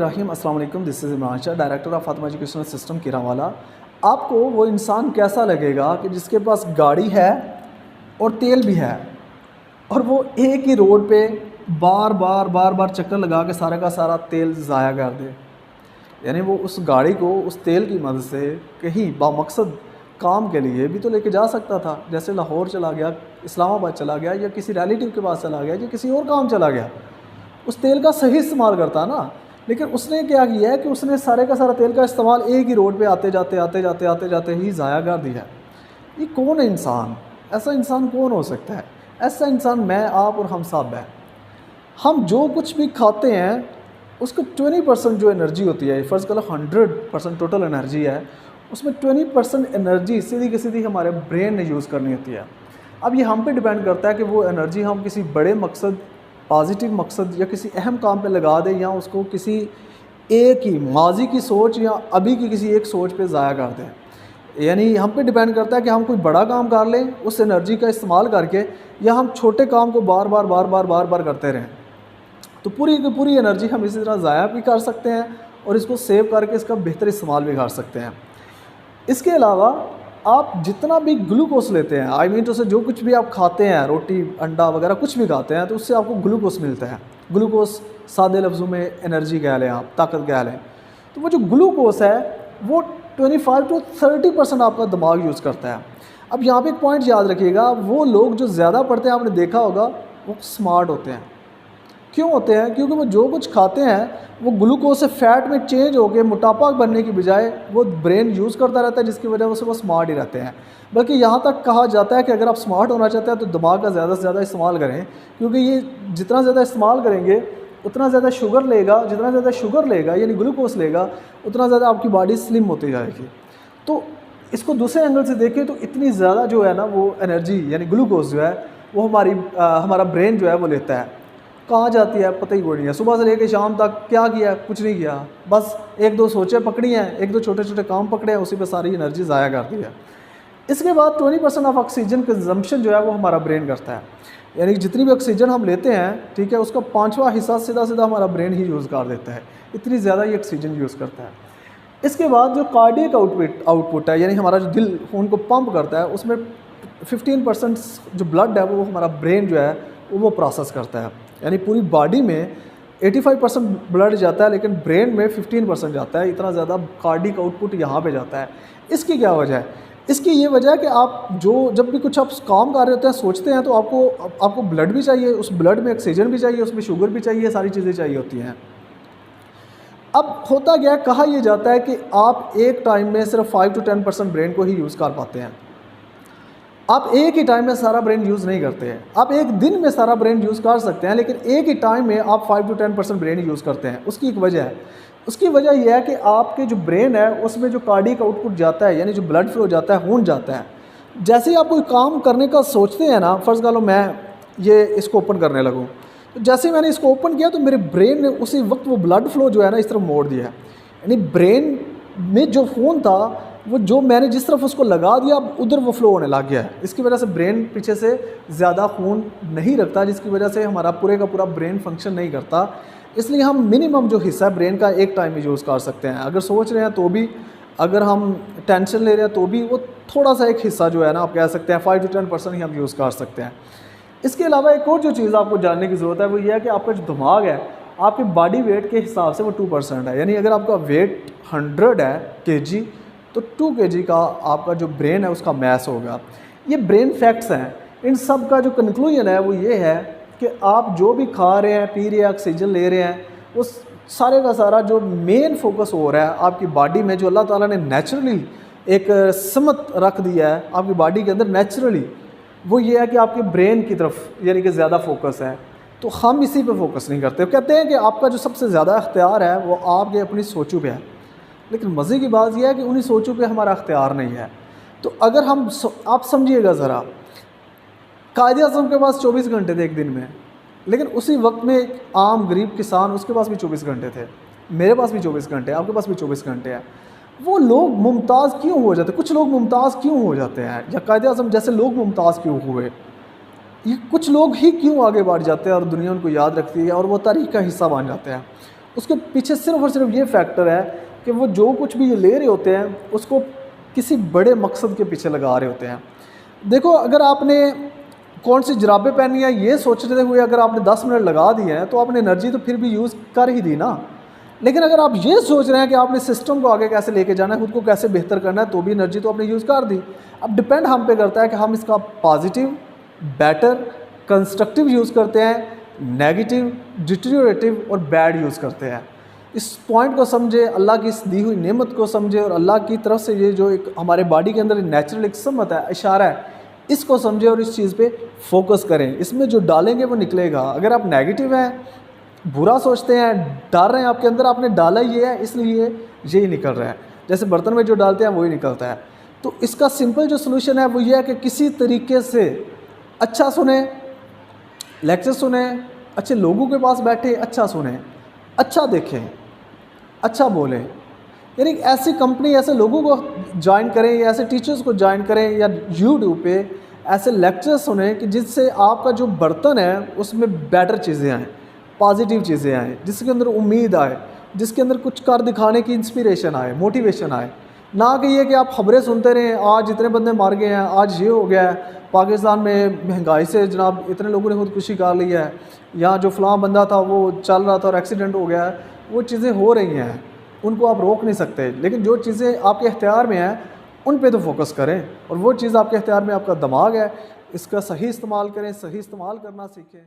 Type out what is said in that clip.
बिस्मिल्लाहिर्रहमानिर्रहीम। अस्सलाम वालेकुम। This is Imran Shah, director of Fatima educational system Kirawala. आपको वो इंसान कैसा लगेगा कि जिसके पास गाड़ी है और तेल भी है और वो एक ही रोड पे बार बार चक्कर लगा के सारा का सारा तेल ज़ाया कर दे। यानी वो उस गाड़ी को उस तेल की मदद से कहीं बामकसद काम के लिए भी तो लेके जा सकता था, जैसे लाहौर चला गया, इस्लामाबाद चला गया, या किसी रिलेटिव के पास चला गया, या किसी और काम चला गया। उस तेल का सही इस्तेमाल करता ना। लेकिन उसने क्या किया है कि उसने सारे का सारा तेल का इस्तेमाल एक ही रोड पे आते जाते ही ज़ाया कर दिया। ये कौन है इंसान? ऐसा इंसान कौन हो सकता है? ऐसा इंसान मैं, आप और हम सब हैं। हम जो कुछ भी खाते हैं उसको 20% जो एनर्जी होती है, फ़र्ज़ करो 100% टोटल एनर्जी है, उसमें 20% एनर्जी सीधी की सीधी हमारे ब्रेन ने यूज़ करनी होती है। अब ये हम पे डिपेंड करता है कि वो एनर्जी हम किसी बड़े मकसद, पॉजिटिव मकसद या किसी अहम काम पे लगा दें, या उसको किसी एक ही माजी की सोच या अभी की किसी एक सोच पे ज़ाया कर दें। यानी हम पे डिपेंड करता है कि हम कोई बड़ा काम कर लें उस एनर्जी का इस्तेमाल करके, या हम छोटे काम को बार बार करते रहें। तो पूरी की पूरी एनर्जी हम इसी तरह ज़ाया भी कर सकते हैं और इसको सेव करके इसका बेहतर इस्तेमाल भी कर सकते हैं। इसके अलावा आप जितना भी ग्लूकोज लेते हैं, आई मीन तो से जो कुछ भी आप खाते हैं, रोटी अंडा वगैरह कुछ भी खाते हैं, तो उससे आपको ग्लूकोज मिलता है। ग्लूकोज सादे लफ्ज़ों में एनर्जी कह लें, आप ताकत कह लें। तो वो जो ग्लूकोज है वो 25 to 30% आपका दिमाग यूज़ करता है। अब यहाँ पे एक पॉइंट याद रखिएगा, वो लोग जो ज़्यादा पढ़ते हैं, आपने देखा होगा, वो स्मार्ट होते हैं। क्यों होते हैं? क्योंकि वो जो कुछ खाते हैं वो ग्लूकोज से फ़ैट में चेंज होकर मोटापा बनने की बजाय वो ब्रेन यूज़ करता रहता है, जिसकी वजह से वो स्मार्ट ही रहते हैं। बल्कि यहाँ तक कहा जाता है कि अगर आप स्मार्ट होना चाहते हैं तो दिमाग का ज़्यादा से ज़्यादा इस्तेमाल करें, क्योंकि ये जितना ज़्यादा इस्तेमाल करेंगे उतना ज़्यादा शुगर लेगा, जितना ज़्यादा शुगर लेगा यानी ग्लूकोज लेगा, उतना ज़्यादा आपकी बॉडी स्लिम होती जाएगी। तो इसको दूसरे एंगल से देखें तो इतनी ज़्यादा जो है ना वो एनर्जी यानी ग्लूकोज जो है वो हमारा ब्रेन जो है वो लेता है। कहाँ जाती है पता ही कोई नहीं है। सुबह से लेकर शाम तक क्या किया? कुछ नहीं किया, बस एक दो सोचें पकड़ी हैं, एक दो छोटे छोटे काम पकड़े हैं, उसी पे सारी एनर्जी ज़ाया कर दी है। इसके बाद 20% ऑफ ऑक्सीजन कंजम्पशन जो है वो हमारा ब्रेन करता है। यानी जितनी भी ऑक्सीजन हम लेते हैं, ठीक है, उसका 5वां हिस्सा सीधा हमारा ब्रेन ही यूज़ कर देता है। इतनी ज़्यादा ये ऑक्सीजन यूज़ करता है। इसके बाद जो कार्डियक आउटपुट है, यानी हमारा जो दिल खून को पंप करता है, उसमें 15% जो ब्लड है वो हमारा ब्रेन जो है वो प्रोसेस करता है। यानी पूरी बॉडी में 85% ब्लड जाता है, लेकिन ब्रेन में 15% जाता है। इतना ज़्यादा कार्डिक आउटपुट यहाँ पे जाता है। इसकी क्या वजह है? इसकी ये वजह है कि आप जब भी कुछ आप काम कर रहे होते हैं, सोचते हैं, तो आपको ब्लड भी चाहिए, उस ब्लड में ऑक्सीजन भी चाहिए, उसमें शुगर भी चाहिए, सारी चीज़ें चाहिए होती हैं। अब होता क्या है, कहा यह जाता है कि आप एक टाइम में सिर्फ 5 to 10% ब्रेन को ही यूज़ कर पाते हैं। आप एक ही टाइम में सारा ब्रेन यूज़ नहीं करते हैं। आप एक दिन में सारा ब्रेन यूज़ कर सकते हैं, लेकिन एक ही टाइम में आप 5 to 10% ब्रेन यूज़ करते हैं। उसकी एक वजह है। उसकी वजह यह है कि आपके जो ब्रेन है उसमें जो कार्डियक आउटपुट जाता है, यानी जो ब्लड फ्लो जाता है, खून जाता है। जैसे ही आप कोई काम करने का सोचते हैं ना, फ़र्ज़ कर लो मैं ये इसको ओपन करने लगूँ, तो जैसे ही मैंने इसको ओपन किया तो मेरे ब्रेन ने उसी वक्त वो ब्लड फ्लो जो है ना इस तरफ मोड़ दिया है। यानी ब्रेन में जो खून था वो जो मैंने जिस तरफ उसको लगा दिया, अब उधर वो फ्लो होने लग गया है। इसकी वजह से ब्रेन पीछे से ज़्यादा खून नहीं रखता, जिसकी वजह से हमारा पूरे का पूरा ब्रेन फंक्शन नहीं करता। इसलिए हम मिनिमम जो हिस्सा है ब्रेन का एक टाइम में यूज़ कर सकते हैं। अगर सोच रहे हैं तो भी, अगर हम टेंशन ले रहे हैं तो भी, वो थोड़ा सा एक हिस्सा जो है ना आप कह सकते हैं 5 to 10% ही हम यूज़ कर सकते हैं। इसके अलावा एक और जो चीज़ आपको जानने की ज़रूरत है वो ये है कि आपका जो दिमाग है, आपके बॉडी वेट के हिसाब से वो 2% है। यानी अगर आपका वेट 100 है kg, तो 2 kg का आपका जो ब्रेन है उसका मैस होगा। ये ब्रेन फैक्ट्स हैं। इन सब का जो कंक्लूजन है वो ये है कि आप जो भी खा रहे हैं, पी रहे हैं, ऑक्सीजन ले रहे हैं, वो सारे का सारा जो मेन फोकस हो रहा है आपकी बॉडी में, जो अल्लाह ताला ने नेचुरली एक समत रख दिया है आपकी बॉडी के अंदर नेचुरली, वो ये है कि आपके ब्रेन की तरफ यानी कि ज़्यादा फोकस है। तो हम इसी पे फोकस नहीं करते। कहते हैं कि आपका जो सबसे ज़्यादा इख्तियार है वो आपके अपनी सोचों पे है, लेकिन मज़े की बात यह है कि उन्हीं सोचों पे हमारा इख्तियार नहीं है। तो अगर आप समझिएगा ज़रा, कायद-ए-आज़म के पास 24 घंटे थे एक दिन में, लेकिन उसी वक्त में एक आम गरीब किसान, उसके पास भी 24 घंटे थे, मेरे पास भी 24 घंटे, आपके पास भी 24 घंटे हैं। वो लोग मुमताज़ क्यों हो जाते? कुछ लोग मुमताज़ क्यों हो जाते हैं, या कायद-ए-आज़म जैसे लोग मुमताज़ क्यों हुए? ये कुछ लोग ही क्यों आगे बढ़ जाते हैं और दुनिया उनको याद रखती है और वो तारीख़ का हिस्सा बन जाते हैं? उसके पीछे सिर्फ और सिर्फ ये फैक्टर है कि वो जो कुछ भी ये ले रहे होते हैं उसको किसी बड़े मकसद के पीछे लगा रहे होते हैं। देखो, अगर आपने कौन सी जुराबें पहनी है ये सोचते हुए अगर आपने 10 मिनट लगा दिए हैं तो आपने एनर्जी तो फिर भी यूज़ कर ही दी ना। लेकिन अगर आप ये सोच रहे हैं कि आपने सिस्टम को आगे कैसे लेके जाना है, खुद को कैसे बेहतर करना है, तो भी एनर्जी तो आपने यूज़ कर दी। अब डिपेंड हम पे करता है कि हम इसका पॉजिटिव, बेटर, कंस्ट्रक्टिव यूज़ करते हैं, नेगेटिव, डिटेरियोरेटिव और बैड यूज़ करते हैं। इस पॉइंट को समझे, अल्लाह की इस दी हुई नेमत को समझे और अल्लाह की तरफ से ये जो एक हमारे बॉडी के अंदर नेचुरल एक समत है, इशारा है, इसको समझे और इस चीज़ पे फोकस करें। इसमें जो डालेंगे वो निकलेगा। अगर आप नेगेटिव हैं, बुरा सोचते हैं, डाल रहे हैं आपके अंदर, आपने डाला ये है इसलिए यही निकल रहा है। जैसे बर्तन में जो डालते हैं वही निकलता है। तो इसका सिंपल जो सलूशन है वो ये है कि किसी तरीके से अच्छा सुने, लेक्चर सुने, अच्छे लोगों के पास बैठे, अच्छा सुने, अच्छा देखें, अच्छा बोलें। यानी ऐसी कंपनी, ऐसे लोगों को ज्वाइन करें या ऐसे टीचर्स को ज्वाइन करें या यूट्यूब पे ऐसे लेक्चर्स सुने कि जिससे आपका जो बर्तन है उसमें बेटर चीज़ें आएँ, पॉजिटिव चीज़ें आएँ, जिसके अंदर उम्मीद आए, जिसके अंदर कुछ कर दिखाने की इंस्पिरेशन आए, मोटिवेशन आए। ना कि ये कि आप खबरें सुनते रहें, आज इतने बंदे मार गए हैं, आज ये हो गया है, पाकिस्तान में महंगाई से जनाब इतने लोगों ने खुदकुशी कर ली है, यहाँ जो फ़लाँ बंदा था वो चल रहा था और एक्सीडेंट हो गया है। वो चीज़ें हो रही हैं, उनको आप रोक नहीं सकते, लेकिन जो चीज़ें आपके इख्तियार में हैं उन पे तो फोकस करें। और वो चीज़ आपके इख्तियार में आपका दिमाग है, इसका सही इस्तेमाल करें, सही इस्तेमाल करना सीखें।